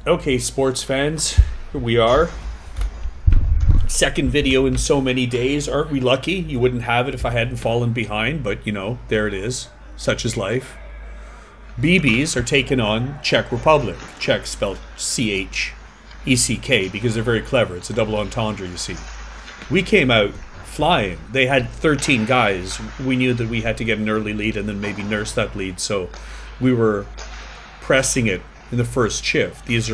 Okay, sports fans, here we are. Second video in so many days. Aren't we lucky? You wouldn't have it if I hadn't fallen behind, but there it is. Such is life. BBs are taking on Czech Republic. Czech spelled Check, because they're very clever. It's a double entendre, you see. We came out flying. They had 13 guys. We knew that we had to get an early lead and then maybe nurse that lead, so we were pressing it in the first shift. Here's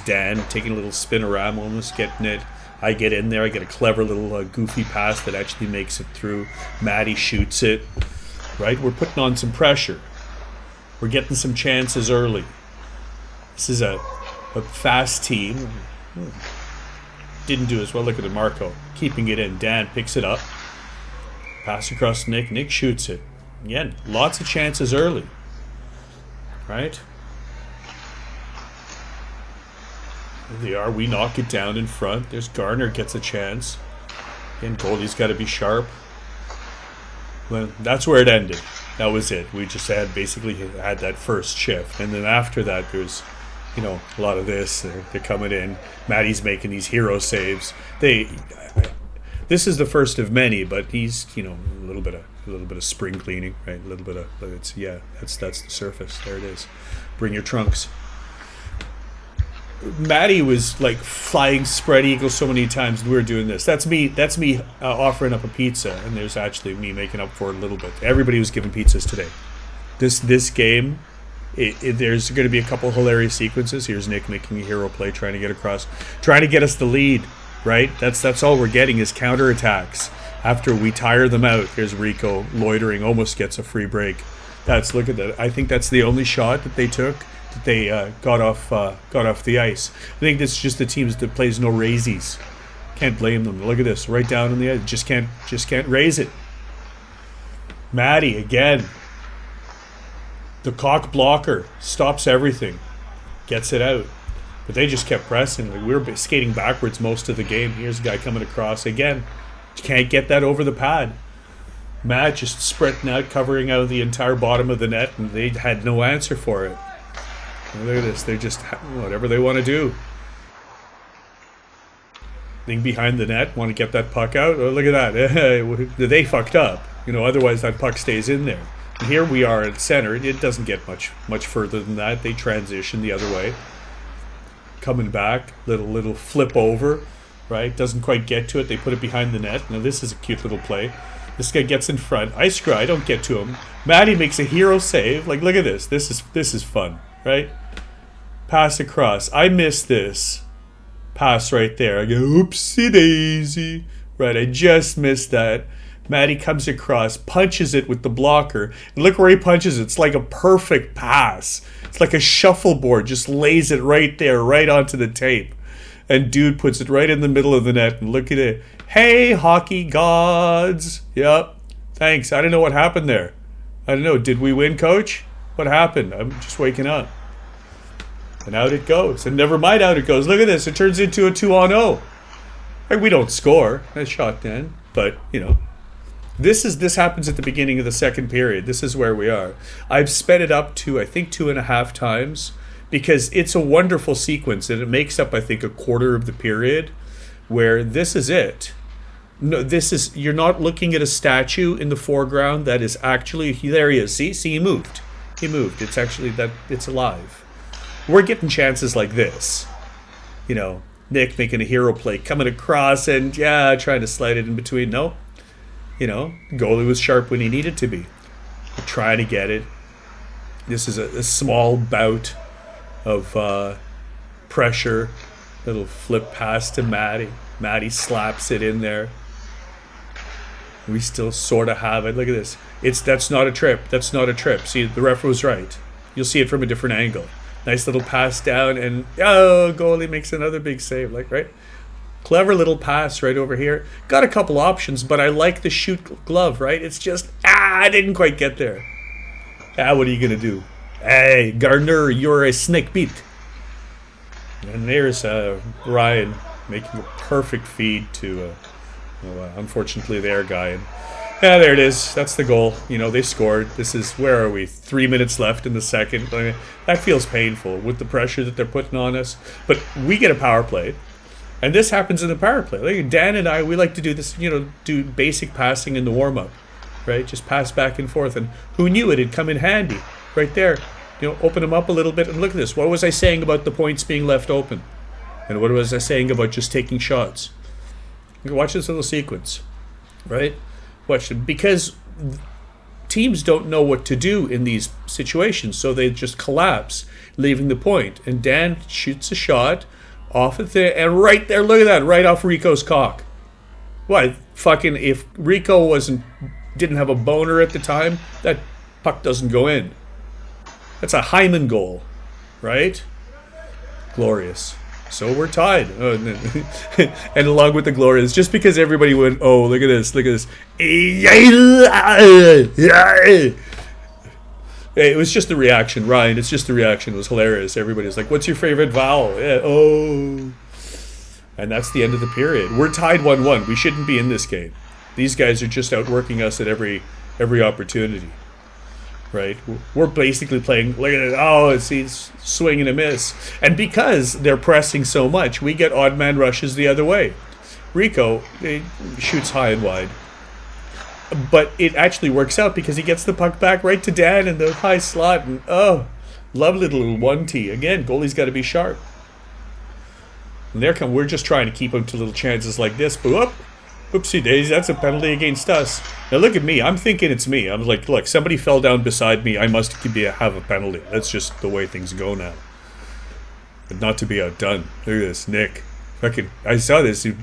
Dan taking a little spin around, almost getting it. I get in there, I get a clever little goofy pass that actually makes it through. Maddie shoots it, right? We're putting on some pressure. We're getting some chances early. This is a fast team. Didn't do as well. Look at Marco keeping it in. Dan picks it up. Pass across Nick. Nick shoots it. Again, lots of chances early. Right? There they are. We knock it down in front. There's Garner gets a chance. Again, goalie's got to be sharp. Well, that's where it ended. That was it. We just basically had that first shift. And then after that, there's a lot of this. They're coming in. Maddie's making these hero saves. This is the first of many, but he's a little bit of spring cleaning, right? A little bit of that's the surface. There it is. Bring your trunks. Maddie was like flying spread eagle so many times. We were doing this. That's me offering up a pizza, and there's actually me making up for it a little bit. Everybody was giving pizzas today. This game. There's going to be a couple hilarious sequences. Here's Nick making a hero play, trying to get across, trying to get us the lead, right? That's all we're getting is counterattacks. After we tire them out, here's Rico loitering, almost gets a free break. Look at that. I think that's the only shot that they took that they got off the ice. I think this is just the teams that plays no raisies. Can't blame them. Look at this, right down on the edge. Just can't raise it. Maddie again. The cock blocker stops everything, gets it out. But they just kept pressing. We were skating backwards most of the game. Here's a guy coming across again. Can't get that over the pad. Matt just sprinting out, covering out the entire bottom of the net, and they had no answer for it. And look at this. They're just whatever they want to do. Thing behind the net, want to get that puck out. Oh, look at that. They fucked up. Otherwise that puck stays in there. Here we are at center. It doesn't get much further than that. They transition the other way. Coming back, little flip over, right? Doesn't quite get to it. They put it behind the net. Now this is a cute little play. This guy gets in front. I don't get to him. Maddie makes a hero save. Like, look at this. This is fun, right? Pass across. I missed this pass right there. I go, oopsie daisy. Right, I just missed that. Maddie comes across, punches it with the blocker. And look where he punches it. It's like a perfect pass. It's like a shuffleboard. Just lays it right there, right onto the tape. And dude puts it right in the middle of the net. And look at it. Hey, hockey gods. Yep. Thanks. I don't know what happened there. I don't know. Did we win, coach? What happened? I'm just waking up. And out it goes. And never mind out it goes. Look at this. It turns into a 2-on-0. Like, we don't score. Nice shot, Dan. But, This happens at the beginning of the second period. This is where we are. I've sped it up to, I think, 2.5 times because it's a wonderful sequence and it makes up, I think, a quarter of the period where this is it. No, you're not looking at a statue in the foreground that is actually, there he is. See, he moved. He moved. It's actually it's alive. We're getting chances like this. Nick making a hero play, coming across and, trying to slide it in between. No. Goalie was sharp when he needed to be. We're trying to get it. This is a small bout of pressure. Little flip pass to Maddie. Maddie slaps it in there. We still sort of have it. Look at this. That's not a trip. That's not a trip. See, the ref was right. You'll see it from a different angle. Nice little pass down, and goalie makes another big save. Right? Clever little pass right over here. Got a couple options, but I like the shoot glove, right? It's just, I didn't quite get there. What are you going to do? Hey, Gardner, you're a snake beat. And there's Ryan making a perfect feed to, unfortunately, their guy. And Yeah, there it is. That's the goal. You know, they scored. This is, where are we? 3 minutes left in the second. I mean, that feels painful with the pressure that they're putting on us. But we get a power play. And this happens in the power play. Like Dan and I, we like to do this, you know, do basic passing in the warm-up, right? Just pass back and forth. And who knew it'd come in handy right there. You know, open them up a little bit. And look at this. What was I saying about the points being left open? And what was I saying about just taking shots? Watch this little sequence, right? Watch it. Because teams don't know what to do in these situations, so they just collapse, leaving the point. And Dan shoots a shot off it there, and right there, look at that, right off Rico's cock. What? Fucking, if Rico didn't have a boner at the time, that puck doesn't go in. That's a Hyman goal, right? Glorious. So we're tied. Oh, and along with the glorious, just because everybody went, oh, look at this, look at this. It was just the reaction, Ryan. It's just the reaction. It was hilarious. Everybody's like, what's your favorite vowel? Yeah, oh. And that's the end of the period. We're tied 1-1. We shouldn't be in this game. These guys are just outworking us at every opportunity. Right? We're basically playing, look at it, oh, it's swing and a miss. And because they're pressing so much, we get odd man rushes the other way. Rico shoots high and wide. But it actually works out because he gets the puck back right to Dan in the high slot. And, oh, lovely little 1T. Again, goalie's got to be sharp. And we're just trying to keep him to little chances like this. But whoop, oopsie daisy, that's a penalty against us. Now look at me. I'm thinking it's me. I'm like, look, somebody fell down beside me. I must have a penalty. That's just the way things go now. But not to be outdone. Look at this, Nick. I saw this. He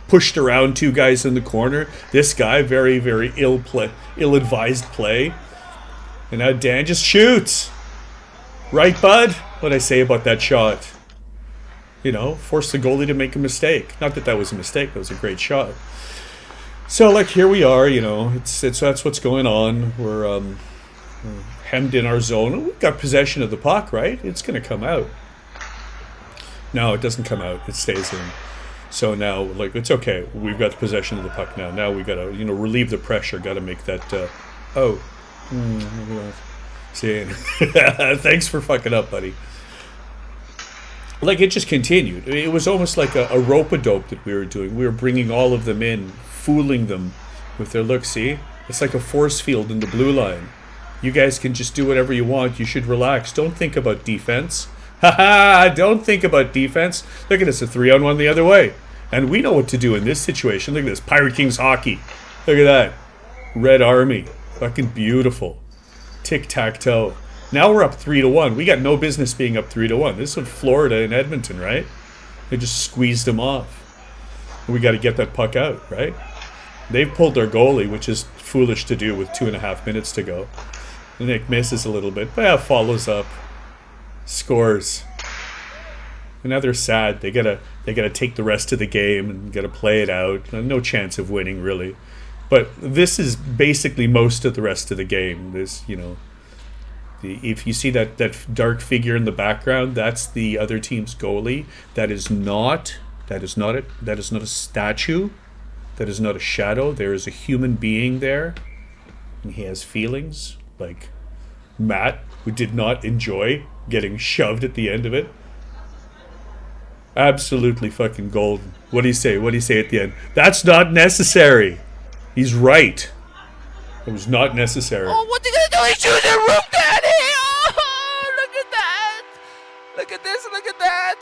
pushed around two guys in the corner. This guy, very, very ill-advised play. And now Dan just shoots. Right, bud? What'd I say about that shot? You know, force the goalie to make a mistake. Not that was a mistake. That was a great shot. So, like, here we are, you know. That's what's going on. We're hemmed in our zone. We've got possession of the puck, right? It's going to come out. No, it doesn't come out. It stays in. So now, like, it's okay. We've got the possession of the puck now. Now we got to, you know, relieve the pressure. Got to make that, See, thanks for fucking up, buddy. Like, it just continued. It was almost like a rope-a-dope that we were doing. We were bringing all of them in, fooling them with their look. See? It's like a force field in the blue line. You guys can just do whatever you want. You should relax. Don't think about defense. Don't think about defense. Look at this, a 3-on-1 the other way. And we know what to do in this situation. Look at this, Pirate Kings hockey. Look at that. Red Army. Fucking beautiful. Tic-tac-toe. Now we're up 3-1. We got no business being up 3-1. This is Florida and Edmonton, right? They just squeezed them off. We got to get that puck out, right? They've pulled their goalie, which is foolish to do with 2.5 minutes to go. Nick misses a little bit, but follows up. Scores. And now they're sad. They gotta take the rest of the game and gotta play it out. No chance of winning, really. But this is basically most of the rest of the game. This, you know, if you see that dark figure in the background, that's the other team's goalie. That is not a statue. That is not a shadow. There is a human being there, and he has feelings, like Matt, who did not enjoy getting shoved at the end of it. Absolutely fucking golden. What do you say? What do you say at the end? That's not necessary. He's right. It was not necessary. Oh, what are you gonna do? He's shooting the roof, Daddy! Oh, look at that! Look at this, look at that!